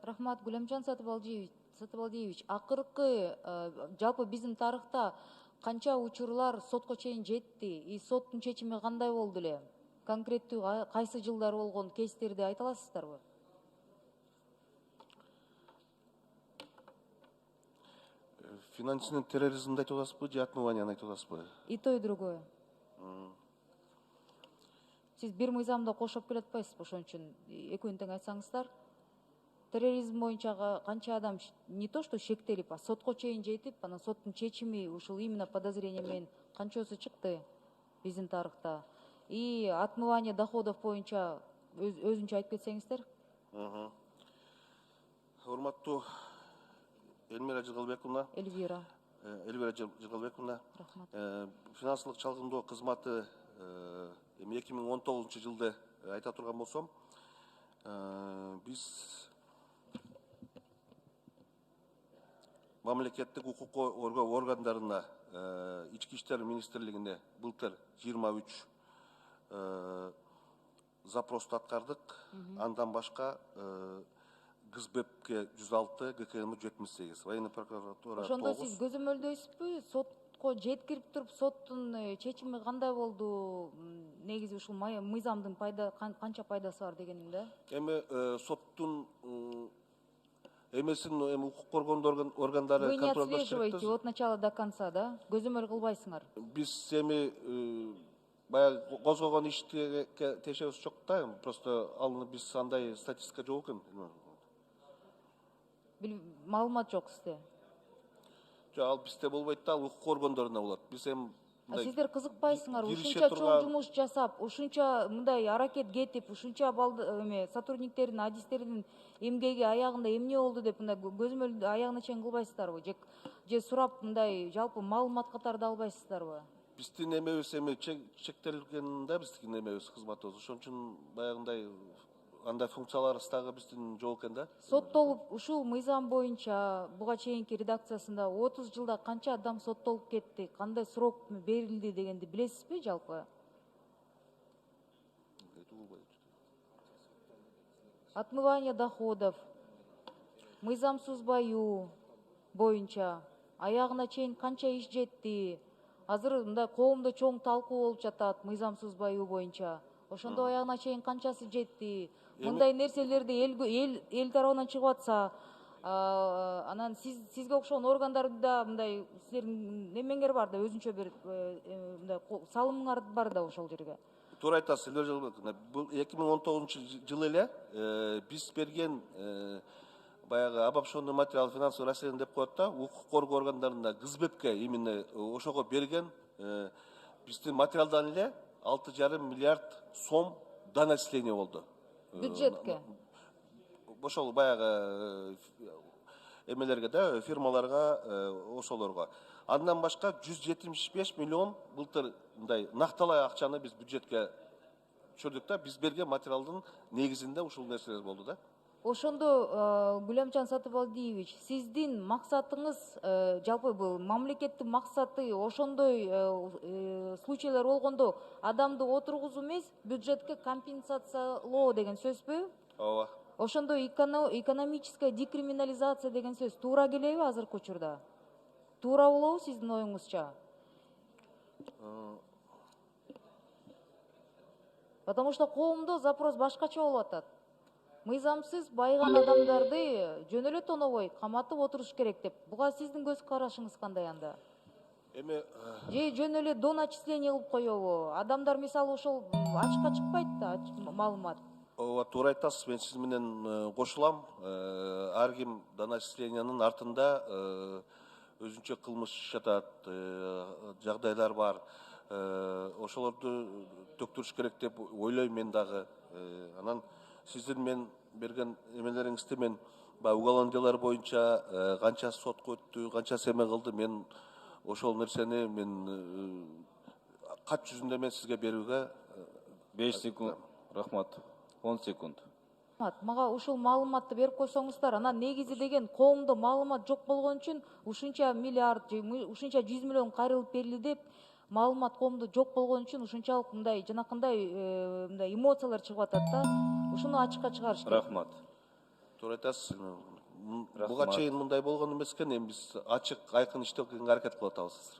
Рахмат, Гүлемжан Сатыбалдиевич, акыркы жалпы биздин тарыхта канча учурлар сотко чейин жетти, и соттун чечими кандай болду эле? Конкреттүү кайсы жылдар болгон кейстерди айта аласыздарбы? Финансийный терроризмди айтып атасызбы же отмыванияны айтып атасызбы? И то, и другое. Сиз бир мыйзамда кошоп келе атпайсызбы, ошон үчүн экөөнү тең айтсаңыздар. Терроризм боюнча канча адам не то что шектелип, а сотко чейин жетип, анан соттун чечими ушул именно подозрение менен канчоосу чыкты биздин тарыхта. И отмывание доходов боюнча өзүнчө айтып кетсеңиздер. Урматтуу Эльмира Жыгалбековна. Эльвира Жыгалбековна. Рахмат. Финансылык чалгындоо кызматы 2019 жылды айта турган болсом, биз мамлекеттик укук коргоо органдарына, Ички иштер министрлигине былтыр 23 запросту аткардык. Андан башка ГСБПке 106, ГКМ 78, военный прокуратура 9. Ошондо сиз көзөмөлдөйсүзбү? Сотко жеткирип туруп, соттун чечими кандай болду? Негизи ушул мыйзамдын канча пайдасы бар дегеним да? Эми соттун эмесин укук коргоо органдары Вы не контролдош отслеживаете от начала до конца, да? Көзөмөл кылбайсыңар. Биз эми баягы козгогон ишке тиешебиз жок да, просто биз андай статистика жок экен. Маалымат жок сизде. Жок, ал бизде болбойт да, ал укук органдарына болот. Биз эми Сиздер кызыкпайсыңар, ушунча чоң жумуш жасап, ушунча мындай аракет кетип, ушунча сотрудниктердин, адистердин эмгеги аягында эмне болду деп мындай көзөмөл аягына чейин кылбайсыздарбы? Же сурап мындай жалпы маалымат катары албайсыздарбы? Биздин эмебиз эми чектелген да, биздин эмебиз, кызматыбыз. Ошон үчүн баягындай андай функцияларыбыз дагы биздин жок экен да. Соттолуп, ушул мыйзам боюнча буга чейинки редакциясында 30 жылда канча адам соттолуп кетти, кандай срок берилди дегенди билесизби жалпы? Отмывание доходов, мыйзамсыз баюу боюнча аягына чейин канча иш жетти? Азыр мындай коомдо чоң талкуу болуп жатат мыйзамсыз баюу боюнча. Ошондо аягына чейин канчасы жетти? Мындай нерселерди эл тарабынан чыгып атса, анан сизге окшогон органдарда мындай силердин немеңер бар да, өзүнчө бир мындай салымыңар бар да ошол жерге. Туура айтасыз, Эльвира Жыгалбековна. Бул 2019 жылы эле биз берген баягы обобщенный материал финансовый расследование деп коет да, укук коргоо органдарында ГСБПке именно ошого берген биздин материалдан эле 6,5 миллиард сом доначисление болду. Бюджетке? Ошол баягы эмелерге да, фирмаларга, ошолорго. Андан башка 175 миллион былтыр мындай накталай акчаны биз бюджетке түшүрдүк да, биз берген материалдын негизинде ушул нерселер болду да. Ошондо Гүлемжан Сатыбалдиевич, сиздин максатыңыз жалпы бул мамлекеттин максаты ошондой случайлар болгондо адамды отургузуу эмес, бюджетке компенсациялоо деген сөзбү? Ооба. Ошондо экономическая декриминализация деген сөз туура келеби азыркы учурда? Туура болобу сиздин оюңузча? Потому что коомдо запрос башкача болуп атат. Мыйзамсыз байыган адамдарды жөн эле тонобой каматып отуруш керек деп. Буга сиздин көз карашыңыз кандай анда? Эми Же жөн эле доначисление кылып коебу? Адамдар мисалы ошол ачыкка чыкпайт да маалымат. Ооба, туура айтасыз, мен сиз менен кошулам. Ар ким доначислениянын артында өзүнчө кылмыш жатат, жагдайлар бар. Ошолорду төктүрүш керек деп ойлойм мен дагы. Анан сиздин мен берген эмелериңизди мен уголовный делолор боюнча канча сотко өттү, канча эме кылды, мен ошол нерсени мен кат жүзүндө мен сизге берүүгө 5 секунд. Рахмат. 10 секунд. Мага ушул маалыматты берип койсоңуздар, анан негизи деген коомдо маалымат жок болгон үчүн ушунча миллиард же ушунча 100 миллион кайрылып берилди деп маалымат коомдо жок болгон үчүн ушунчалык мындай жанакындай мындай эмоциялар чыгып атат да. Ушуну ачыкка чыгарыш керек. Рахмат. туура айтасыз. Буга Рахмат. чейин мындай болгон эмес экен, эми биз ачык, айкын иштөөгө аракет кылып атабыз азыр.